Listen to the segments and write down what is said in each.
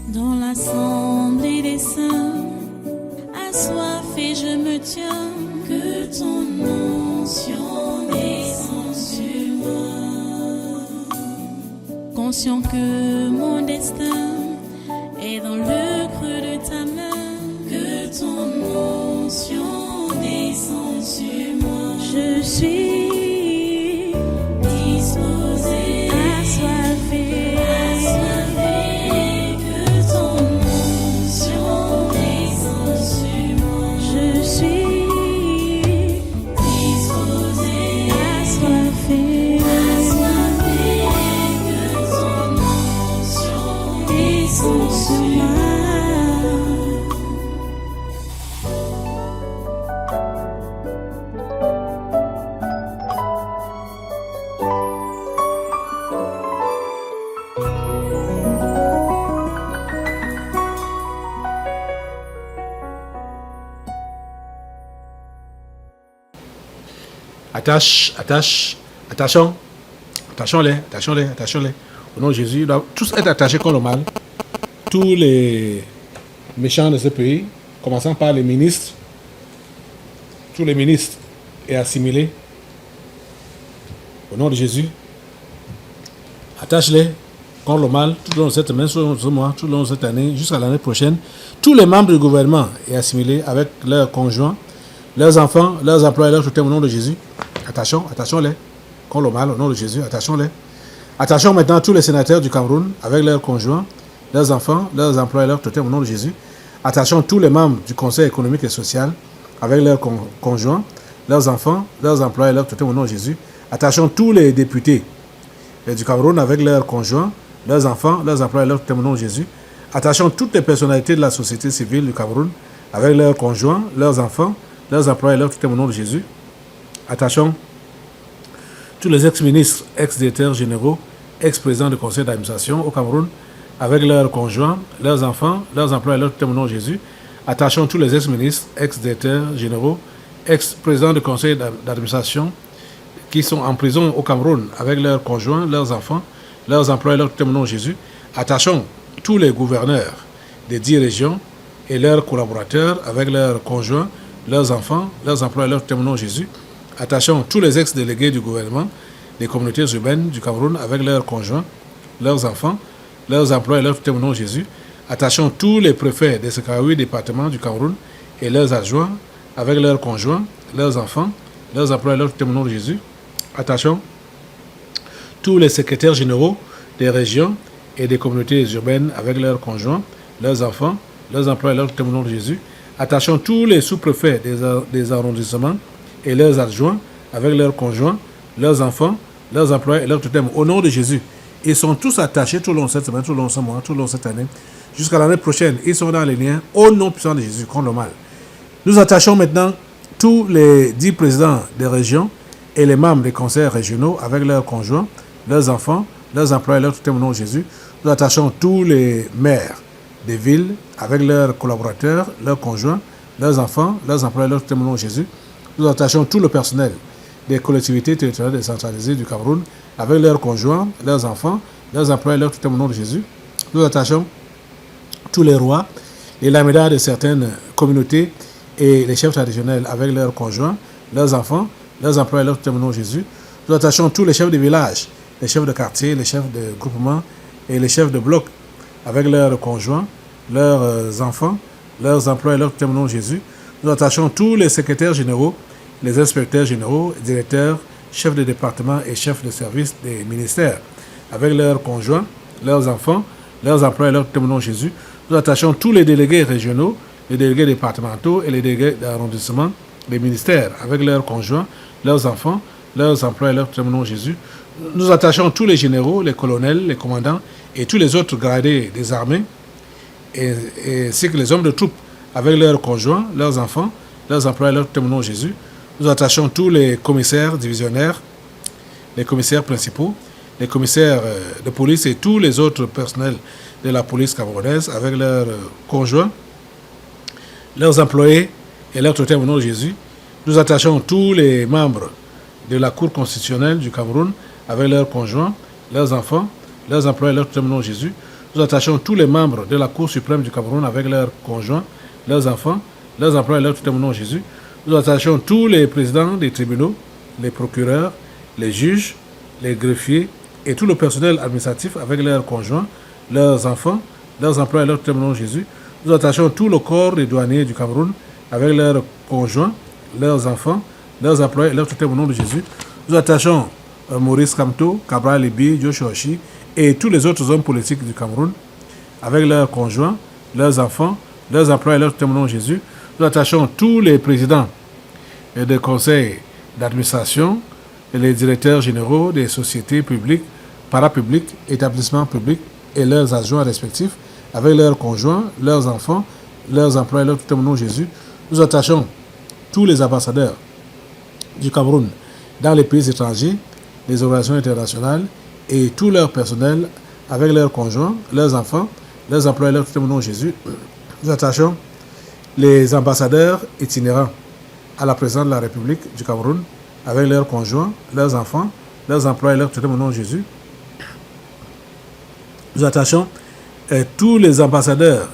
Dans l'assemblée des saints, assoiffé je me tiens, que ton onction descende sur moi. Conscient que mon destin est dans le creux de ta main, que ton onction descende sur moi. Je suis disposé, assoiffé, que ton onction descende sur moi. Je suis disposé, assoiffé, que ton onction descende sur moi. Attention-les. Au nom de Jésus, ils doivent tous être attachés contre le mal. Tous les méchants de ce pays, commençant par les ministres, tous les ministres et assimilés. Au nom de Jésus, attache-les contre le mal tout au long de cette semaine, tout au long de ce mois, tout au long de cette année, jusqu'à l'année prochaine. Tous les membres du gouvernement et assimilés avec leurs conjoints, leurs enfants, leurs employés, leurs tutelles au nom de Jésus. Attachons-les contre le mal au nom de Jésus. Attachons-les. Attachons maintenant tous les sénateurs du Cameroun avec leurs conjoints, leurs enfants, leurs employés, leurs tutelles au nom de Jésus. Attachons tous les membres du Conseil économique et social avec leurs conjoints, leurs enfants, leurs employés, leurs tutelles au nom de Jésus. Attachons tous les députés du Cameroun avec leurs conjoints, leurs enfants, leurs employés, leurs tutelles au nom de Jésus. Attachons toutes les personnalités de la société civile du Cameroun avec leurs conjoints, leurs enfants, leurs employés, leurs tutelles au nom de Jésus. Attachons tous les ex-ministres, ex-directeurs généraux, ex-présidents du conseil d'administration au Cameroun, avec leurs conjoints, leurs enfants, leurs employés, leurs tutelles au nom de Jésus. Attachons tous les ex-ministres, ex-directeurs généraux, ex-présidents du conseil d'administration qui sont en prison au Cameroun, avec leurs conjoints, leurs enfants, leurs employés, leurs tutelles au nom de Jésus. Attachons tous les gouverneurs des 10 régions et leurs collaborateurs, avec leurs conjoints, leurs enfants, leurs employés, leurs tutelles au nom de Jésus. Attachons tous les ex-délégués du gouvernement des communautés urbaines du Cameroun avec leurs conjoints, leurs enfants, leurs employés et leurs tutelles au nom de Jésus. Attachons tous les préfets des 58 départements du Cameroun et leurs adjoints avec leurs conjoints, leurs enfants, leurs employés et leurs tutelles au nom de Jésus. Attachons tous les secrétaires généraux des régions et des communautés urbaines avec leurs conjoints, leurs enfants, leurs employés et leurs tutelles au nom de Jésus. Attachons tous les sous-préfets des arrondissements et leurs adjoints avec leurs conjoints, leurs enfants, leurs employés et leurs tutelles au nom de Jésus. Ils sont tous attachés tout au long de cette semaine, tout au long de ce mois, tout au long de cette année. Jusqu'à l'année prochaine, ils sont dans les liens au nom puissant de Jésus contre le mal. Nous attachons maintenant tous les 10 présidents des régions et les membres des conseils régionaux avec leurs conjoints, leurs enfants, leurs employés et leurs tutelles au nom de Jésus. Nous attachons tous les maires des villes avec leurs collaborateurs, leurs conjoints, leurs enfants, leurs employés et leurs tutelles au nom de Jésus. Nous attachons tout le personnel des collectivités territoriales décentralisées du Cameroun avec leurs conjoints, leurs enfants, leurs employés, leurs tutelles au nom de Jésus. Nous attachons tous les rois, les lamédas de certaines communautés et les chefs traditionnels avec leurs conjoints, leurs enfants, leurs employés, leurs tutelles au nom de Jésus. Nous attachons tous les chefs de village, les chefs de quartier, les chefs de groupement et les chefs de bloc avec leurs conjoints, leurs enfants, leurs employés, leurs tutelles au nom de Jésus. Nous attachons tous les secrétaires généraux, les inspecteurs généraux, directeurs, chefs de département et chefs de service des ministères, avec leurs conjoints, leurs enfants, leurs employés, leurs tutelles au nom de Jésus. Nous attachons tous les délégués régionaux, les délégués départementaux et les délégués d'arrondissement des ministères, avec leurs conjoints, leurs enfants, leurs employés, leurs tutelles au nom de Jésus. Nous attachons tous les généraux, les colonels, les commandants et tous les autres gradés des armées, ainsi que les hommes de troupes, avec leurs conjoints, leurs enfants, leurs employés, leurs tutelles au nom de Jésus. Nous attachons tous les commissaires divisionnaires, les commissaires principaux, les commissaires de police et tous les autres personnels de la police camerounaise avec leurs conjoints, leurs employés et leurs tutelles au nom de Jésus. Nous attachons tous les membres de la Cour constitutionnelle du Cameroun avec leurs conjoints, leurs enfants, leurs employés, leurs tutelles au nom de Jésus. Nous attachons tous les membres de la Cour suprême du Cameroun avec leurs conjoints, leurs enfants, leurs emplois et leurs tutelles au nom de Jésus. Nous attachons tous les présidents des tribunaux, les procureurs, les juges, les greffiers et tout le personnel administratif avec leurs conjoints, leurs enfants, leurs emplois et leurs tutelles au nom de Jésus. Nous attachons tout le corps des douaniers du Cameroun avec leurs conjoints, leurs enfants, leurs emplois et leurs tutelles au nom de Jésus. Nous attachons Maurice Kamto, Cabral Libi, Joshua Oshi et tous les autres hommes politiques du Cameroun avec leurs conjoints, leurs enfants, leurs emplois et leurs tutelles au nom de Jésus. Nous attachons tous les présidents des conseils d'administration et les directeurs généraux des sociétés publiques, parapubliques, établissements publics et leurs adjoints respectifs avec leurs conjoints, leurs enfants, leurs emplois et leurs tutelles au nom de Jésus. Nous attachons tous les ambassadeurs du Cameroun dans les pays étrangers, les organisations internationales et tout leur personnel avec leurs conjoints, leurs enfants, leurs emplois et leurs tutelles au nom de Jésus. Nous attachons les ambassadeurs itinérants à la présidence de la République du Cameroun avec leurs conjoints, leurs enfants, leurs emplois et leurs tutelles au nom de Jésus. Nous attachons tous les ambassadeurs,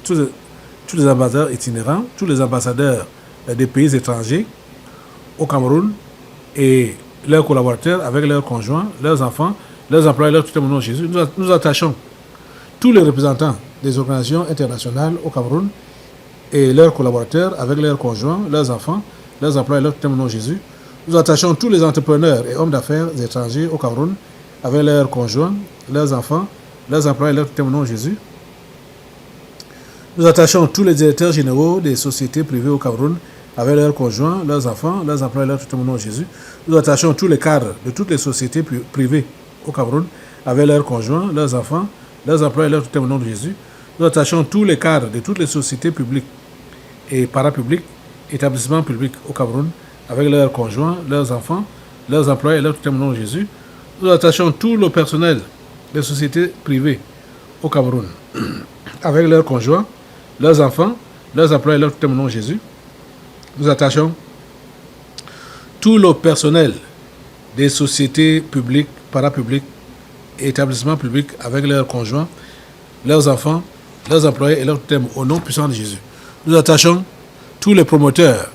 tous les ambassadeurs itinérants, tous les ambassadeurs des pays étrangers au Cameroun et leurs collaborateurs avec leurs conjoints, leurs enfants, leurs emplois et leurs tutelles au nom de Jésus. Nous attachons tous les représentants des organisations internationales au Cameroun et leurs collaborateurs avec leurs conjoints, leurs enfants, leurs emplois et leurs tutelles au nom de Jésus. Nous attachons tous les entrepreneurs et hommes d'affaires étrangers au Cameroun avec leurs conjoints, leurs enfants, leurs emplois et leurs tutelles au nom de Jésus. Nous attachons tous les directeurs généraux des sociétés privées au Cameroun avec leurs conjoints, leurs enfants, leurs emplois et leurs tutelles au nom de Jésus. Nous attachons tous les cadres de toutes les sociétés privées au Cameroun avec leurs conjoints, leurs enfants, leurs emplois et leurs tutelles au nom de Jésus. Nous attachons tous les cadres de toutes les sociétés publiques et parapubliques, établissements publics au Cameroun avec leurs conjoints, leurs enfants, leurs emplois et leurs tutelles au nom de Jésus. Nous attachons tout le personnel des sociétés privées au Cameroun avec leurs conjoints, leurs enfants, leurs emplois et leurs tutelles au nom de Jésus. Nous attachons tout le personnel des sociétés publiques, parapubliques et établissements publics avec leurs conjoints, leurs enfants, leurs employés et leurs tutelles au nom puissant de Jésus. Nous attachons tous les promoteurs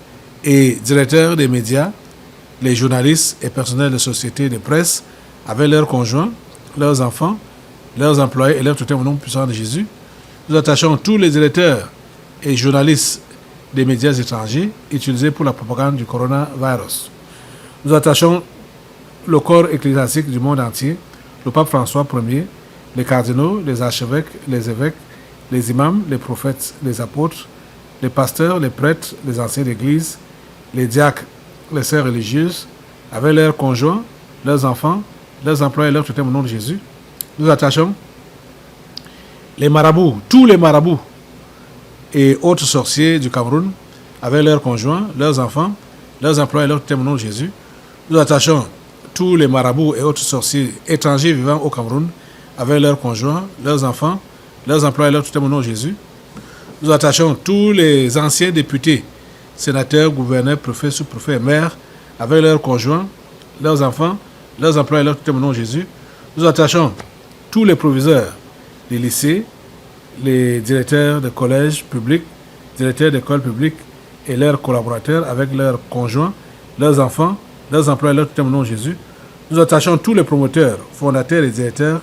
et directeurs des médias, les journalistes et personnels de sociétés de presse avec leurs conjoints, leurs enfants, leurs employés et leurs tutelles au nom puissant de Jésus. Nous attachons tous les directeurs et journalistes des médias étrangers utilisés pour la propagande du coronavirus. Nous attachons le corps ecclésiastique du monde entier, le pape François Ier, les cardinaux, les archevêques, les évêques, les imams, les prophètes, les apôtres, les pasteurs, les prêtres, les anciens d'église, les diacres, les sœurs religieuses, avec leurs conjoints, leurs enfants, leurs emplois et leurs tutelles au nom de Jésus. Nous attachons les marabouts, tous les marabouts et autres sorciers du Cameroun, avec leurs conjoints, leurs enfants, leurs emplois et leurs tutelles au nom de Jésus. Nous attachons tous les marabouts et autres sorciers étrangers vivant au Cameroun, avec leurs conjoints, leurs enfants, leurs emplois et leurs tutelles au nom de Jésus. Nous attachons tous les anciens députés, sénateurs, gouverneurs, préfets, sous-préfets et maires, avec leurs conjoints, leurs enfants, leurs emplois et leurs tutelles au nom de Jésus. Nous attachons tous les proviseurs des lycées, les directeurs de collèges publics, directeurs d'écoles publiques et leurs collaborateurs avec leurs conjoints, leurs enfants, leurs emplois et leurs tutelles au nom de Jésus. Nous attachons tous les promoteurs, fondateurs et directeurs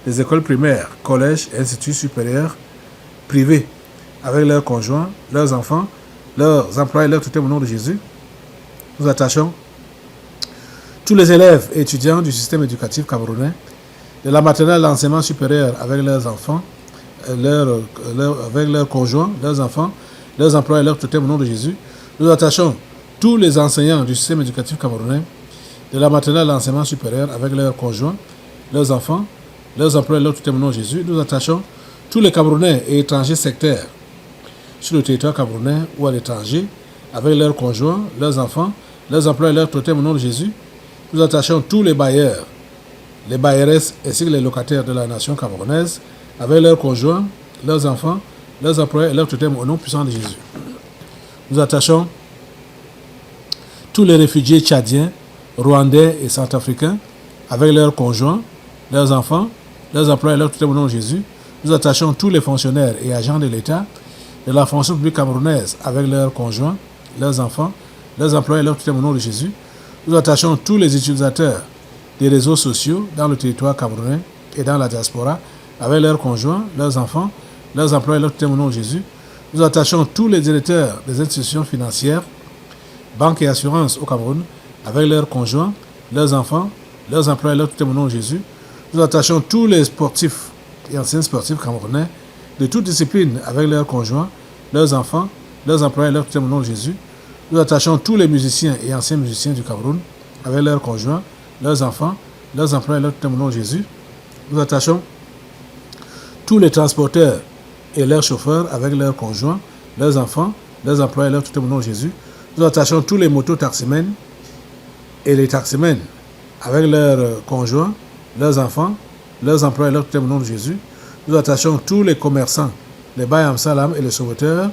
des écoles primaires, collèges et instituts supérieurs privés avec leurs conjoints, leurs enfants, leurs emplois et leurs tutelles au nom de Jésus. Nous attachons tous les élèves et étudiants du système éducatif camerounais, de la maternelle à l'enseignement supérieur avec leurs enfants, avec leurs conjoints, leurs enfants, leurs emplois et leurs tutelles au nom de Jésus. Nous attachons tous les enseignants du système éducatif camerounais, de la maternelle à l'enseignement supérieur avec leurs conjoints, leurs enfants, leurs emplois et leurs tutelles au nom de Jésus. Nous attachons tous les Camerounais et étrangers sectaires sur le territoire camerounais ou à l'étranger, avec leurs conjoints, leurs enfants, leurs emplois et leurs tutelles au nom de Jésus. Nous attachons tous les bailleurs, les bailleresses ainsi que les locataires de la nation camerounaise, avec leurs conjoints, leurs enfants, leurs employés et leurs tutelles au nom puissant de Jésus. Nous attachons tous les réfugiés tchadiens, rwandais et centrafricains, avec leurs conjoints, leurs enfants, leurs emplois et leurs tutelles au nom de Jésus. Nous attachons tous les fonctionnaires et agents de l'État, de la fonction publique camerounaise avec leurs conjoints, leurs enfants, leurs emplois et leurs tutelles au nom de Jésus. Nous attachons tous les utilisateurs des réseaux sociaux dans le territoire camerounais et dans la diaspora avec leurs conjoints, leurs enfants, leurs emplois et leurs tutelles au nom de Jésus. Nous attachons tous les directeurs des institutions financières, banques et assurances au Cameroun avec leurs conjoints, leurs enfants, leurs emplois et leurs tutelles au nom de Jésus. Nous attachons tous les sportifs et anciens sportifs camerounais de toute discipline avec leurs conjoints, leurs enfants, leurs emplois et leurs tutelles au nom de Jésus. Nous attachons tous les musiciens et anciens musiciens du Cameroun avec leurs conjoints, leurs enfants, leurs emplois et leurs tutelles au nom de Jésus. Nous attachons tous les transporteurs et leurs chauffeurs avec leurs conjoints, leurs enfants, leurs emplois et leurs tutelles au nom de Jésus. Nous attachons tous les motos-taximens et les taximens avec leurs conjoints, leurs enfants, leurs emplois et leurs tutelles au nom de Jésus. Nous attachons tous les commerçants, les Bayam Salam et les sauveteurs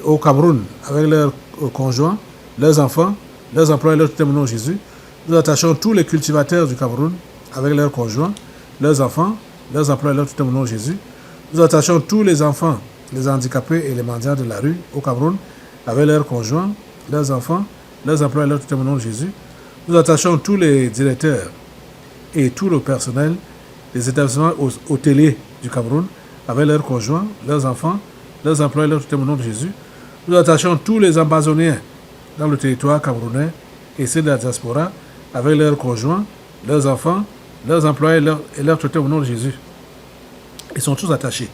au Cameroun avec leurs conjoints, leurs enfants, leurs emplois et leurs tutelles au nom de Jésus. Nous attachons tous les cultivateurs du Cameroun avec leurs conjoints, leurs enfants, leurs emplois et leurs tutelles au nom de Jésus. Nous attachons tous les enfants, les handicapés et les mendiants de la rue au Cameroun avec leurs conjoints, leurs enfants, leurs emplois et leurs tutelles au nom de Jésus. Nous attachons tous les directeurs et tout le personnel des établissements hôteliers du Cameroun avec leurs conjoints, leurs enfants, leurs emplois et leurs tutelles au nom de Jésus. Nous attachons tous les ambazoniens dans le territoire camerounais et ceux de la diaspora avec leurs conjoints, leurs enfants, leurs emplois et leurs tutelles au nom de Jésus. Ils sont tous attachés.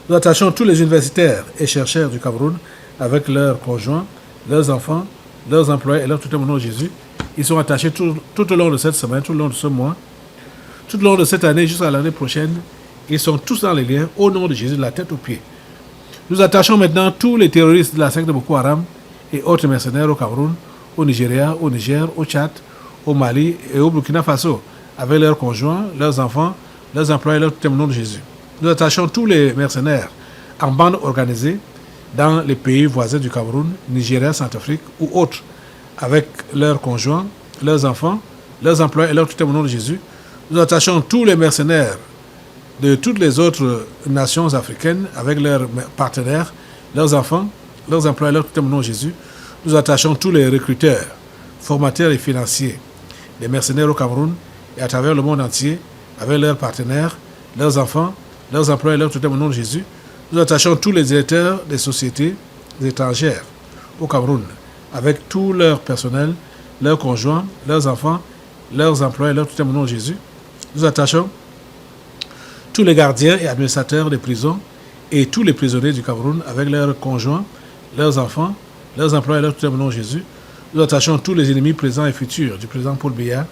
Nous attachons tous les universitaires et chercheurs du Cameroun avec leurs conjoints, leurs enfants, leurs emplois et leurs tutelles au nom de Jésus. Ils sont attachés tout au long de cette semaine, tout au long de ce mois, tout au long de cette année jusqu'à l'année prochaine. Ils sont tous dans les liens au nom de Jésus, de la tête aux pieds. Nous attachons maintenant tous les terroristes de la secte de Boko Haram et autres mercenaires au Cameroun, au Nigeria, au Niger, au Tchad, au Mali et au Burkina Faso avec leurs conjoints, leurs enfants, leurs emplois et leurs tutelles au nom de Jésus. Nous attachons tous les mercenaires en bande organisée dans les pays voisins du Cameroun, Nigeria, Centrafrique ou autres, avec leurs conjoints, leurs enfants, leurs emplois et leurs tutelles au nom de Jésus. Nous attachons tous les mercenaires de toutes les autres nations africaines avec leurs partenaires, leurs enfants, leurs emplois et leurs tutelles au nom de Jésus. Nous attachons tous les recruteurs, formateurs et financiers, des mercenaires au Cameroun et à travers le monde entier avec leurs partenaires, leurs enfants, leurs emplois et leurs tutelles au nom de Jésus. Nous attachons tous les directeurs des sociétés étrangères au Cameroun avec tout leur personnel, leurs conjoints, leurs enfants, leurs emplois et leurs tutelles au nom de Jésus. Nous attachons tous les gardiens et administrateurs des prisons et tous les prisonniers du Cameroun avec leurs conjoints, leurs enfants, leurs emplois et leurs tutelles au nom de Jésus. Nous attachons tous les ennemis présents et futurs du président Paul Biya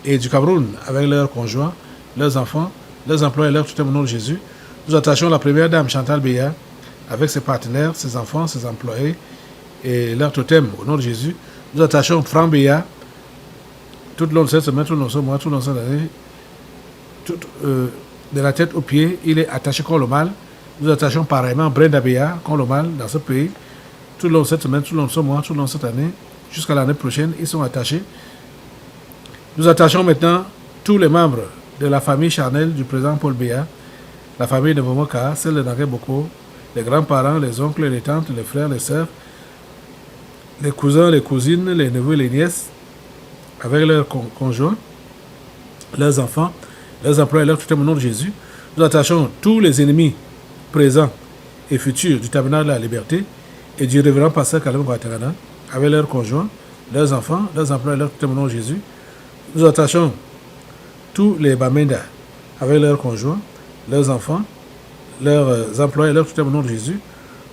et du Cameroun avec leurs conjoints, leurs enfants, leurs emplois et leurs tutelles au nom de Jésus. Nous attachons la première dame Chantal Biya avec ses partenaires, ses enfants, ses employés et leurs totems au nom de Jésus. Nous attachons Franck Biya tout le long de cette semaine, tout le long de ce mois, tout le long de cette année, de la tête aux pieds, il est attaché contre le mal. Nous attachons pareillement Brenda Biya contre le mal dans ce pays, tout le long de cette semaine, tout le long de ce mois, tout le long de cette année, jusqu'à l'année prochaine, ils sont attachés. Nous attachons maintenant tous les membres de la famille charnelle du président Paul Biya, la famille de Momoka, celle de Nagé Boko, les grands-parents, les oncles, les tantes, les frères, les sœurs, les cousins, les cousines, les neveux, les nièces, avec leurs conjoints, leurs enfants, leurs emplois et leurs tutelles au nom de Jésus. Nous attachons tous les ennemis présents et futurs du tabernacle de la liberté et du révérend pasteur Kalem Guatarana, avec leurs conjoints, leurs enfants, leurs emplois et leurs tutelles au nom de Jésus. Nous attachons tous les Bamenda avec leurs conjoints, leurs enfants, leurs emplois et leurs tutelles au nom de Jésus.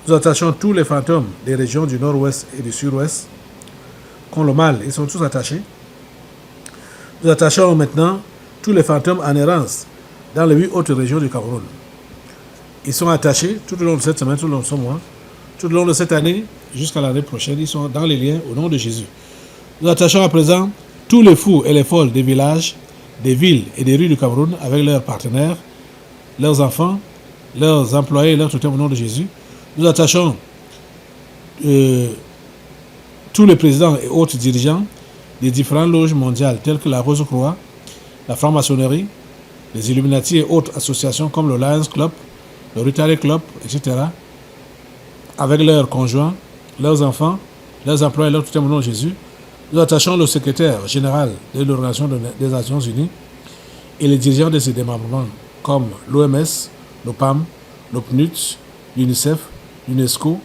Nous attachons tous les fantômes des régions du nord-ouest et du sud-ouest contre le mal, ils sont tous attachés. Nous attachons maintenant tous les fantômes en errance dans les 8 autres régions du Cameroun. Ils sont attachés tout au long de cette semaine, tout au long de ce mois, tout au long de cette année, jusqu'à l'année prochaine. Ils sont dans les liens au nom de Jésus. Nous attachons à présent tous les fous et les folles des villages, des villes et des rues du Cameroun avec leurs partenaires, leurs enfants, leurs employés et leurs tutelles au nom de Jésus. Nous attachons tous les présidents et autres dirigeants des différentes loges mondiales telles que la Rose-Croix, la franc-maçonnerie, les Illuminati et autres associations comme le Lions Club, le Rotary Club, etc., avec leurs conjoints, leurs enfants, leurs employés, leurs tutelles au nom de Jésus. Nous attachons le secrétaire général de l'Organisation des Nations Unies et les dirigeants de ces démembrements comme l'OMS, l'OPAM, l'OPNUT, l'UNICEF, l'UNESCO,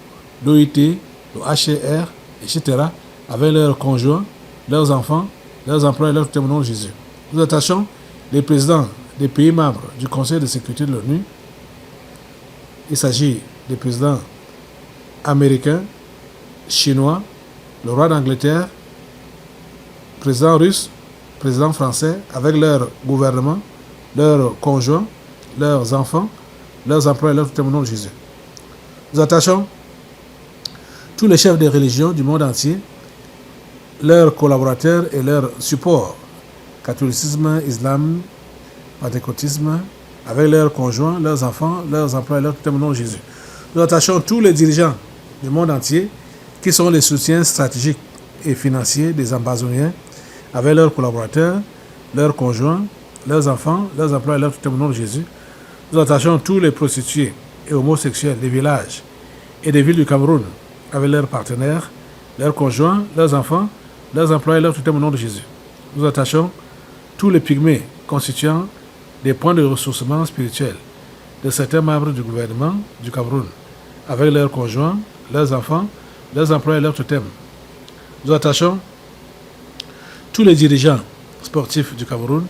l'OIT, le HCR, etc., avec leurs conjoints, leurs enfants, leurs employés, leurs tutelles au nom de Jésus. Nous attachons les présidents des pays membres du Conseil de sécurité de l'ONU. Il s'agit des présidents américains, chinois, le roi d'Angleterre, président russe, président français, avec leur gouvernement, leurs conjoints, leurs enfants, leurs employés, leurs tutelles au nom de Jésus. Nous attachons tous les chefs des religions du monde entier, leurs collaborateurs et leurs supports, catholicisme, islam, pentecôtisme, avec leurs conjoints, leurs enfants, leurs employés, leurs tutelles au nom de Jésus. Nous attachons tous les dirigeants du monde entier qui sont les soutiens stratégiques et financiers des ambazoniens, avec leurs collaborateurs, leurs conjoints, leurs enfants, leurs employés, leurs tutelles au nom de Jésus. Nous attachons tous les prostituées et homosexuels des villages et des villes du Cameroun, avec leurs partenaires, leurs conjoints, leurs enfants, leurs employés, leurs tutelles au nom de Jésus. Nous attachons tous les pygmées constituant des points de ressourcement spirituel de certains membres du gouvernement du Cameroun, avec leurs conjoints, leurs enfants, leurs employés, leurs tutelles. Nous attachons tous les dirigeants sportifs du Cameroun,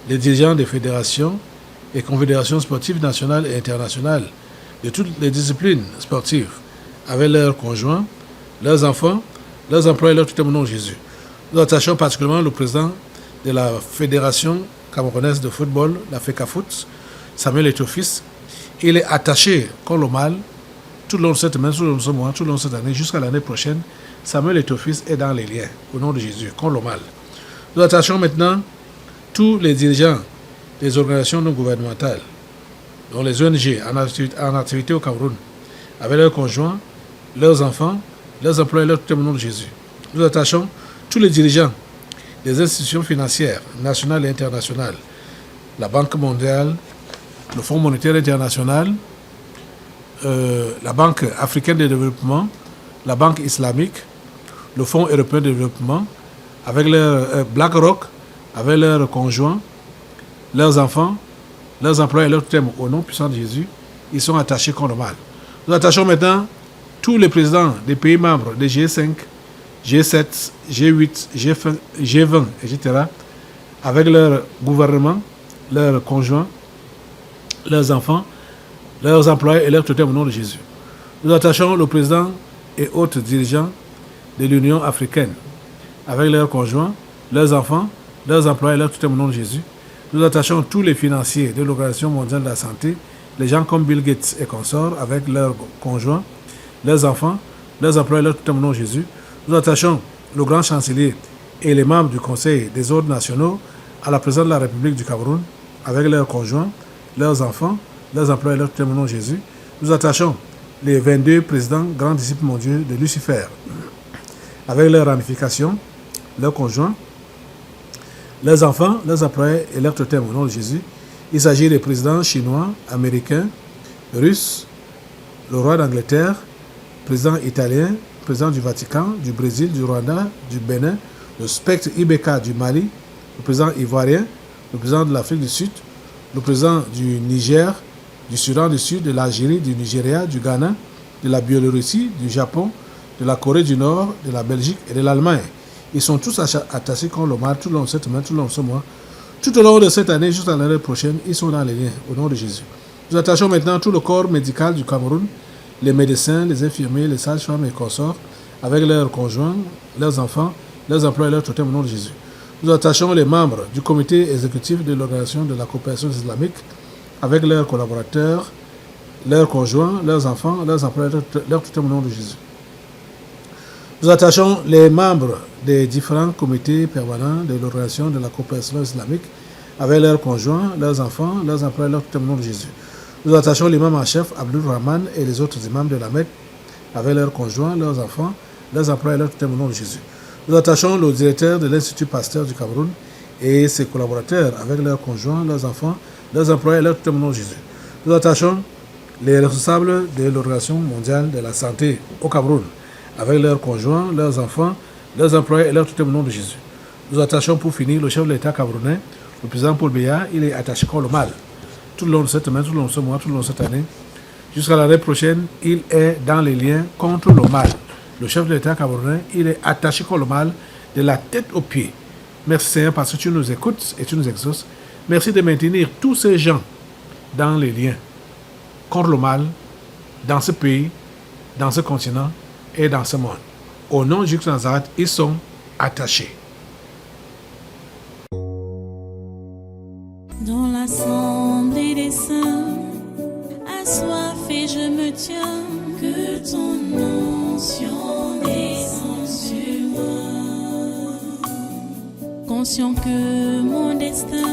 les dirigeants des fédérations et confédérations sportives nationales et internationales de toutes les disciplines sportives, avec leurs conjoints, leurs enfants, leurs employés, leurs tutelles au nom de Jésus. Nous attachons particulièrement le président de la Fédération camerounaise de football, la FECAFOOT, Samuel Eto'o-Fils. Il est attaché comme le mal tout le long de cette semaine, tout le long de ce mois, tout le long de cette année, jusqu'à l'année prochaine. Samuel Eto'o-Fils est dans les liens, au nom de Jésus, comme le mal. Nous attachons maintenant tous les dirigeants des organisations non gouvernementales, dont les ONG en activité au Cameroun, avec leurs conjoints, leurs enfants, leurs employés, leurs tutelles au nom de Jésus. Nous attachons tous les dirigeants des institutions financières nationales et internationales, la Banque mondiale, le Fonds monétaire international, la Banque africaine de développement, la Banque islamique, le Fonds européen de développement, avec leur BlackRock, avec leurs conjoints, leurs enfants, leurs employés, leurs tutelles au nom puissant de Jésus, ils sont attachés contre le mal. Nous attachons maintenant tous les présidents des pays membres des G5, G7, G8, G20, etc., avec leur gouvernement, leurs conjoints, leurs enfants, leurs employés et leurs tutelles au nom de Jésus. Nous attachons le président et autres dirigeants de l'Union africaine, avec leurs conjoints, leurs enfants, leurs employés et leurs tutelles au nom de Jésus. Nous attachons tous les financiers de l'Organisation mondiale de la santé, les gens comme Bill Gates et consorts, avec leurs conjoints, leurs enfants, leurs employés et leurs tutelles au nom de Jésus. Nous attachons le grand chancelier et les membres du Conseil des ordres nationaux à la présidence de la République du Cameroun, avec leurs conjoints, leurs enfants, leurs employés et leurs tutelles au nom de Jésus. Nous attachons les 22 présidents grands disciples mondiaux de Lucifer, avec leurs ramifications, leurs conjoints, leurs enfants, leurs employés et leurs tutelles au nom de Jésus. Il s'agit des présidents chinois, américains, russes, le roi d'Angleterre, président italien, président du Vatican, du Brésil, du Rwanda, du Bénin, le spectre Ibeka du Mali, le président ivoirien, le président de l'Afrique du Sud, le président du Niger, du Soudan du Sud, de l'Algérie, du Nigeria, du Ghana, de la Biélorussie, du Japon, de la Corée du Nord, de la Belgique et de l'Allemagne. Ils sont tous attachés contre le mal tout au long de cette semaine, tout au long de ce mois. Tout au long de cette année, jusqu'à l'année prochaine, ils sont dans les liens, au nom de Jésus. Nous attachons maintenant tout le corps médical du Cameroun, les médecins, les infirmiers, les sages-femmes et consorts, avec leurs conjoints, leurs enfants, leurs employés et leurs tutelles au nom de Jésus. Nous attachons les membres du comité exécutif de l'Organisation de la coopération islamique, avec leurs collaborateurs, leurs conjoints, leurs enfants, leurs employés et leurs tutelles au nom de Jésus. Nous attachons les membres des différents comités permanents de l'Organisation de la coopération islamique, avec leurs conjoints, leurs enfants, leurs employés et leurs tutelles au nom de Jésus. Nous attachons l'imam en chef Abdul Rahman et les autres imams de la Mecque, avec leurs conjoints, leurs enfants, leurs employés et leurs tutelles au nom de Jésus. Nous attachons le directeur de l'Institut Pasteur du Cameroun et ses collaborateurs avec leurs conjoints, leurs enfants, leurs employés et leurs tutelles au nom de Jésus. Nous attachons les responsables de l'Organisation mondiale de la santé au Cameroun avec leurs conjoints, leurs enfants, leurs employés et leurs tutelles au nom de Jésus. Nous attachons pour finir le chef de l'État camerounais, le président Paul Biya. Il est attaché contre le mal. Tout le long de cette semaine, tout le long de ce mois, tout le long de cette année, jusqu'à l'année prochaine, il est dans les liens contre le mal. Le chef de l'État camerounais, il est attaché contre le mal de la tête aux pieds. Merci Seigneur parce que tu nous écoutes et tu nous exauces. Merci de maintenir tous ces gens dans les liens contre le mal, dans ce pays, dans ce continent et dans ce monde. Au nom de Jésus de Nazareth, ils sont attachés. Dans l'assemblée des saints, assoiffé je me tiens, que ton onction descende sur moi. Conscient que mon destin